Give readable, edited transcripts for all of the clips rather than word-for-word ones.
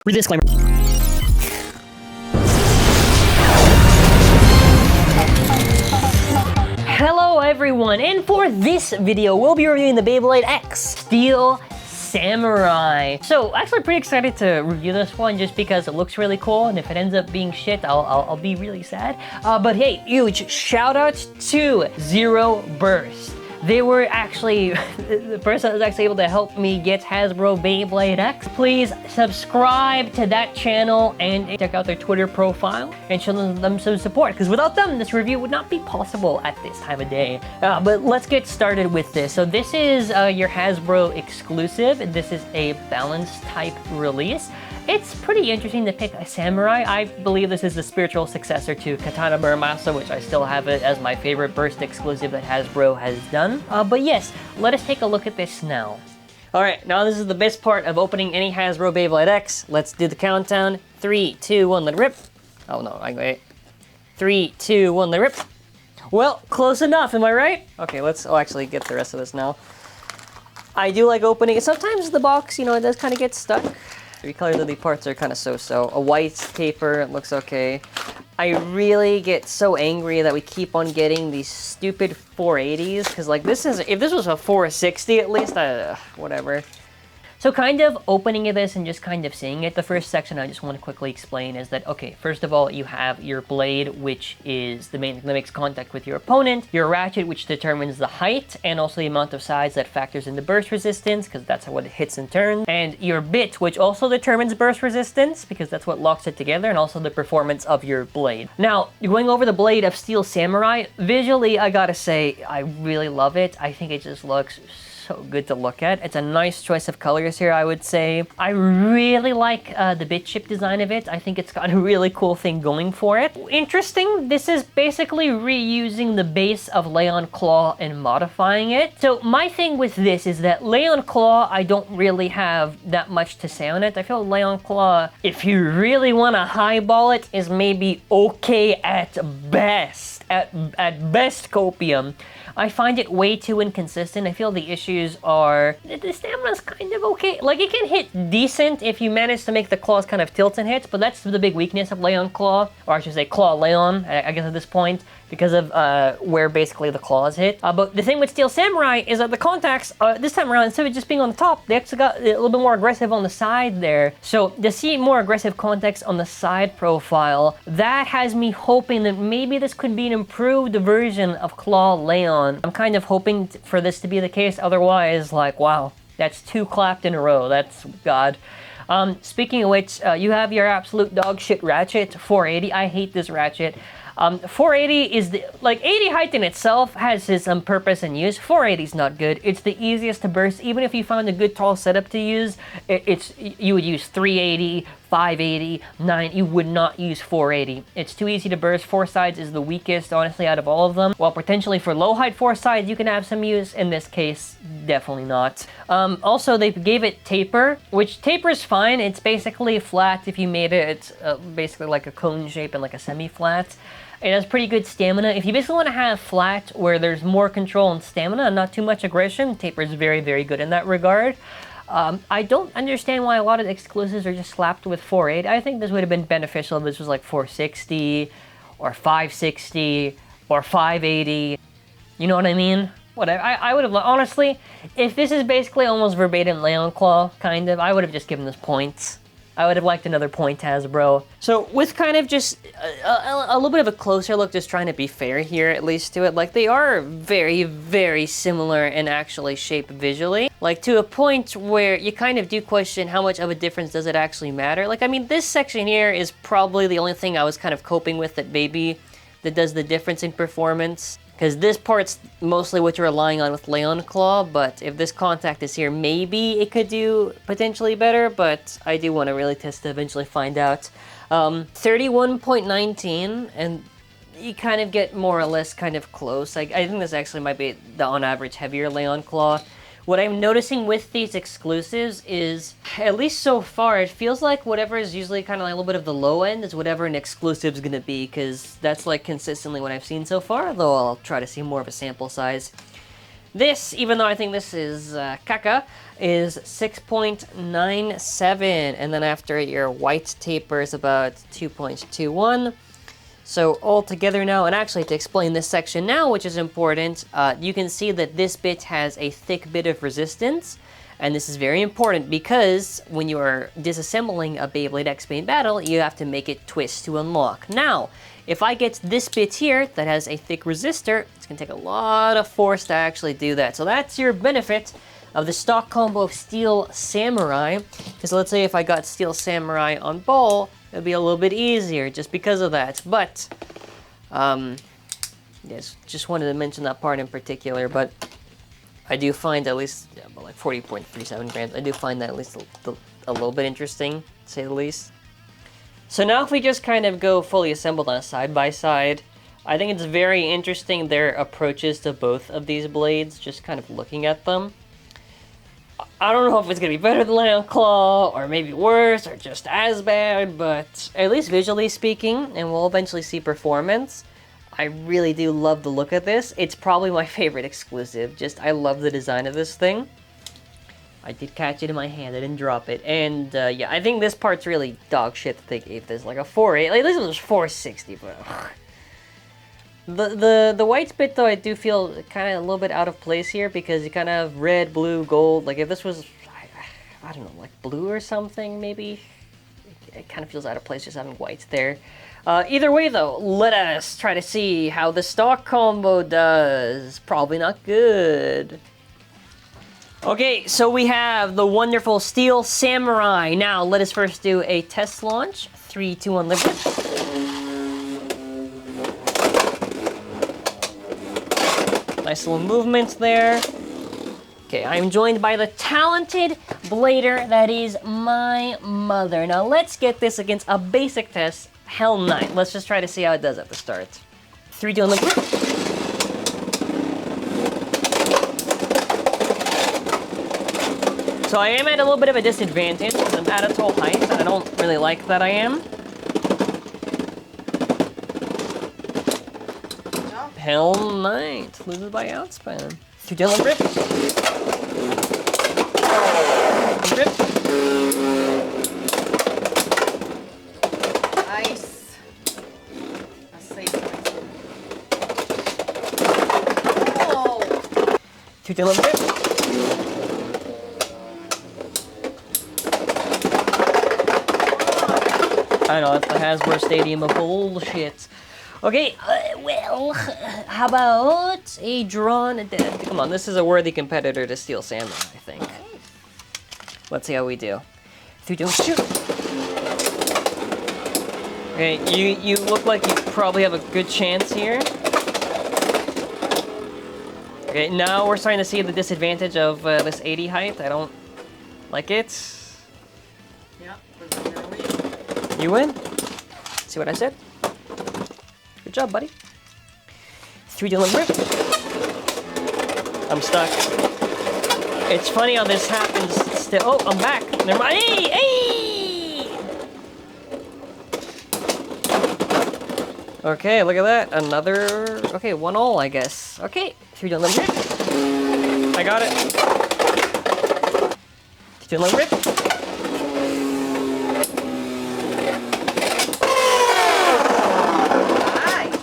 Read the disclaimer. Hello everyone, and for this video, we'll be reviewing the Beyblade X Steel Samurai. So actually pretty excited to review this one just because it looks really cool, and if it ends up being shit, I'll be really sad. But hey, huge shout out to Zero Burst. They were actually the person that was actually able to help me get Hasbro Beyblade X. Please subscribe to that channel and check out their Twitter profile and show them some support, because without them, this review would not be possible at this time of day. But let's get started with this. So this is your Hasbro exclusive. This is a balance type release. It's pretty interesting to pick a samurai. I believe this is the spiritual successor to Katana Muramasa, which I still have it as my favorite burst exclusive that Hasbro has done. But yes, let us take a look at this now. Alright, now this is the best part of opening any Hasbro Beyblade X. Let's do the countdown. 3, 2, 1, let it rip. Oh no, wait. 3, 2, 1, let it rip. Well, close enough, am I right? Okay, let's actually get the rest of this now. I do like opening it. Sometimes the box, you know, it does kind of get stuck. The colors of the parts are kind of so-so. A white paper, it looks okay. I really get so angry that we keep on getting these stupid 480s, because like this is, if this was a 460 at least, whatever. So kind of opening this and just kind of seeing it, the first section I just want to quickly explain is that, okay, first of all, you have your blade, which is the main thing that makes contact with your opponent, your ratchet, which determines the height, and also the amount of size that factors into burst resistance, because that's what it hits and turns, and your bit, which also determines burst resistance, because that's what locks it together, and also the performance of your blade. Now, going over the blade of Steel Samurai, visually, I gotta say, I really love it. I think it just looks so good to look at. It's a nice choice of colors here, I would say. I really like the bit chip design of it. I think it's got a really cool thing going for it. Interesting, this is basically reusing the base of Leon Claw and modifying it. So my thing with this is that Leon Claw, I don't really have that much to say on it. I feel Leon Claw, if you really want to highball it, is maybe okay at best. At best copium. I find it way too inconsistent. I feel the issues are the stamina's kind of okay. Like, it can hit decent if you manage to make the claws kind of tilt and hit, but that's the big weakness of Leon Claw, or I should say Claw Leon, I guess at this point, because of where basically the claws hit. But the thing with Steel Samurai is that the contacts, this time around, instead of just being on the top, they actually got a little bit more aggressive on the side there. So to see more aggressive contacts on the side profile, that has me hoping that maybe this could be an improved version of Claw Leon. I'm kind of hoping for this to be the case, otherwise, like, wow, that's 2 clapped in a row, that's God. Speaking of which, you have your absolute dog shit ratchet, 480. I hate this ratchet. 480 is the, like, 80 height in itself has its purpose and use. 480 is not good. It's the easiest to burst. Even if you found a good tall setup to use, you would use 380, 580, 9. You would not use 480. It's too easy to burst. 4 sides is the weakest, honestly, out of all of them. While potentially for low height 4 sides, you can have some use. In this case, definitely not. Also, they gave it taper, which taper is fine. It's basically flat if you made it. It's basically like a cone shape and like a semi-flat. It has pretty good stamina. If you basically want to have flat where there's more control and stamina and not too much aggression, taper is very, very good in that regard. I don't understand why a lot of the exclusives are just slapped with 480. I think this would have been beneficial if this was like 460 or 560 or 580. You know what I mean? Whatever. I would have, honestly, if this is basically almost verbatim Leon Claw, kind of, I would have just given this points. I would have liked another point, Hasbro. So with kind of just a little bit of a closer look, just trying to be fair here, at least to it, like they are very, very similar in actually shape visually. Like to a point where you kind of do question how much of a difference does it actually matter. Like, I mean, this section here is probably the only thing I was kind of coping with that does the difference in performance. Because this part's mostly what you're relying on with Leon Claw, but if this contact is here, maybe it could do potentially better, but I do want to really test to eventually find out. 31.19, and you kind of get more or less kind of close. I think this actually might be the on average heavier Leon Claw. What I'm noticing with these exclusives is, at least so far, it feels like whatever is usually kind of like a little bit of the low end is whatever an exclusive is going to be, because that's like consistently what I've seen so far, though I'll try to see more of a sample size. This, even though I think this is caca, is 6.97, and then after it, your white taper is about 2.21. So all together now, and actually to explain this section now, which is important, you can see that this bit has a thick bit of resistance, and this is very important because when you are disassembling a Beyblade X main battle, you have to make it twist to unlock. Now, if I get this bit here that has a thick resistor, it's gonna take a lot of force to actually do that. So that's your benefit of the stock combo of Steel Samurai, because let's say if I got Steel Samurai on ball, it'd be a little bit easier just because of that. But, yes, just wanted to mention that part in particular, but I do find at least, yeah, about like 40.37 grams, I do find that at least a little bit interesting, to say the least. So now if we just kind of go fully assembled on a side-by-side, I think it's very interesting their approaches to both of these blades, just kind of looking at them. I don't know if it's going to be better than Lion Claw, or maybe worse, or just as bad, but at least visually speaking, and we'll eventually see performance, I really do love the look of this. It's probably my favorite exclusive. Just, I love the design of this thing. I did catch it in my hand, I didn't drop it, and yeah, I think this part's really dog shit that they gave this, like a 4.8, like this was 460, but the white bit though, I do feel kind of a little bit out of place here because you kind of have red, blue, gold. Like if this was, I don't know, like blue or something, maybe it kind of feels out of place just having white there. Either way though, let us try to see how the stock combo does. Probably not good. Okay, so we have the wonderful Steel Samurai. Now, let us first do a test launch. 3, 2, 1, lift. Nice little movement there. Okay, I'm joined by the talented blader that is my mother. Now, let's get this against a basic test, Hell 9. Let's just try to see how it does at the start. 3, 2, 1, lift. So I am at a little bit of a disadvantage because I'm at a tall height, and I don't really like that I am. No. Hell Knight loses by outspan. 2 down, rip. Rip. Nice. That's safe. Oh. 2 down, rip. I know, it's the Hasbro Stadium of bullshit. Okay, well, how about a drawn dead? Come on, this is a worthy competitor to Steel Samurai, I think. Let's see how we do. 3, 2, 1, shoot! Okay, you look like you probably have a good chance here. Okay, now we're starting to see the disadvantage of this 80 height. I don't like it. Yeah, you win. See what I said? Good job, buddy. 3 Dylan rip. I'm stuck. It's funny how this happens still. Oh, I'm back. Never mind. Hey, hey! Okay, look at that. Another. Okay, 1-all, I guess. Okay, 3 Dylan rip. I got it. 3 Dylan rip.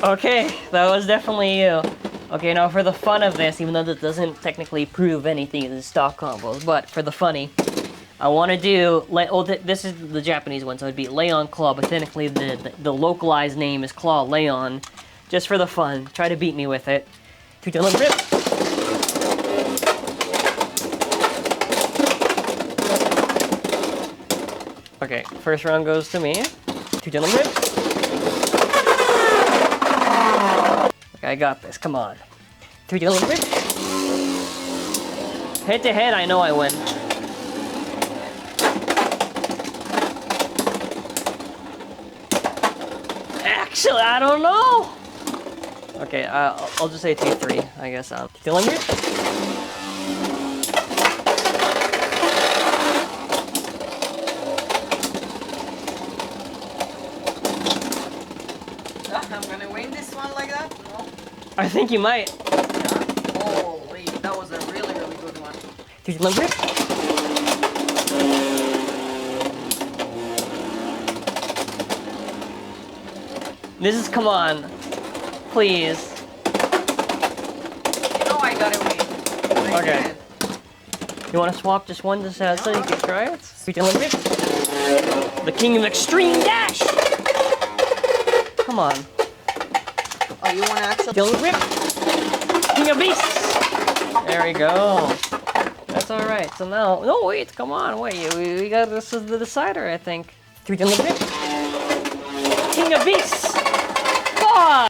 Okay, that was definitely you. Okay, now for the fun of this, even though this doesn't technically prove anything in the stock combos, but for the funny, I want to do, this is the Japanese one, so it'd be Leon Claw, but technically the localized name is Claw Leon. Just for the fun, try to beat me with it. 2 Dylan rip. Okay, first round goes to me. 2 Dylan rip. Okay, I got this. Come on. 3 Dylan rip. Head to head, I know I win. Actually, I don't know. Okay, I'll just say 2-3. I guess. Dylan rip. I'm gonna win this one like that? No? I think you might. Holy, that was 3, 2, 1, grip. This is, come on. Please. You know I gotta win. Okay. You want to swap just one just so you can try it? 3, 2, 1, grip. The king of extreme dash! Come on. Oh, you want to actually... Don't rip! King of beasts! There we go. That's alright. So now... No, wait, come on, wait. We got this is the decider, I think. 3, 2, 1, rip! King of beasts! God!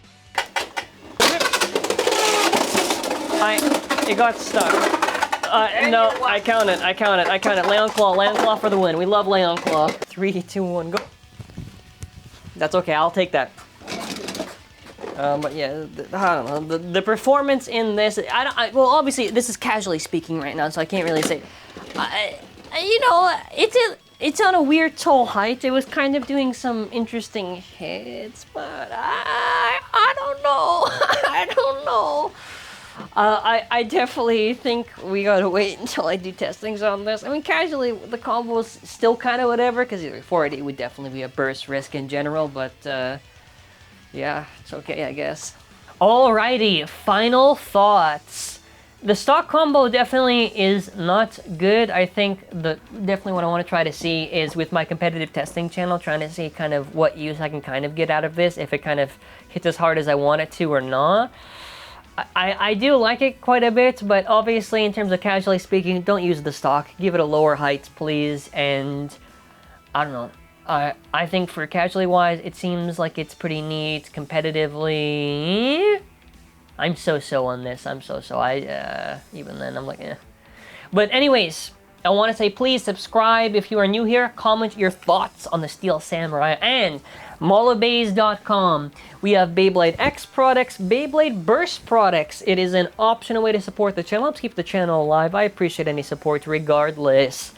It got stuck. No, I count it. Lay on claw for the win. We love lay on claw. 3, 2, 1, go. That's okay, I'll take that. But yeah, I don't know. The performance in this, well, obviously, this is casually speaking right now, so I can't really say. You know, it's on a weird tall height. It was kind of doing some interesting hits, but I don't know. I don't know. I definitely think we gotta wait until I do testings on this. I mean, casually, the combo's still kind of whatever, because 4-80 would definitely be a burst risk in general, but yeah, it's okay, I guess. Alrighty, final thoughts. The stock combo definitely is not good. I think definitely what I want to try to see is with my competitive testing channel, trying to see kind of what use I can kind of get out of this, if it kind of hits as hard as I want it to or not. I do like it quite a bit, but obviously in terms of casually speaking, don't use the stock. Give it a lower height, please, and I don't know. I think for casually wise, it seems like it's pretty neat. Competitively, I'm so-so on this. I'm so-so. Even then, I'm like, eh. But anyways, I want to say please subscribe if you are new here. Comment your thoughts on the Steel Samurai and molobays.com. We have Beyblade X products, Beyblade Burst products. It is an optional way to support the channel. Helps keep the channel alive. I appreciate any support regardless.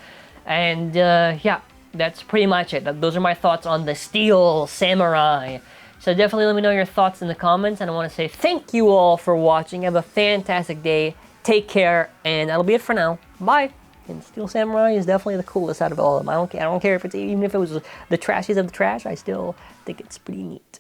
And yeah, that's pretty much it. Those are my thoughts on the Steel Samurai. So definitely let me know your thoughts in the comments. And I want to say thank you all for watching. Have a fantastic day. Take care. And that'll be it for now. Bye. And Steel Samurai is definitely the coolest out of all of them. I don't care if it's even if it was the trashiest of the trash. I still think it's pretty neat.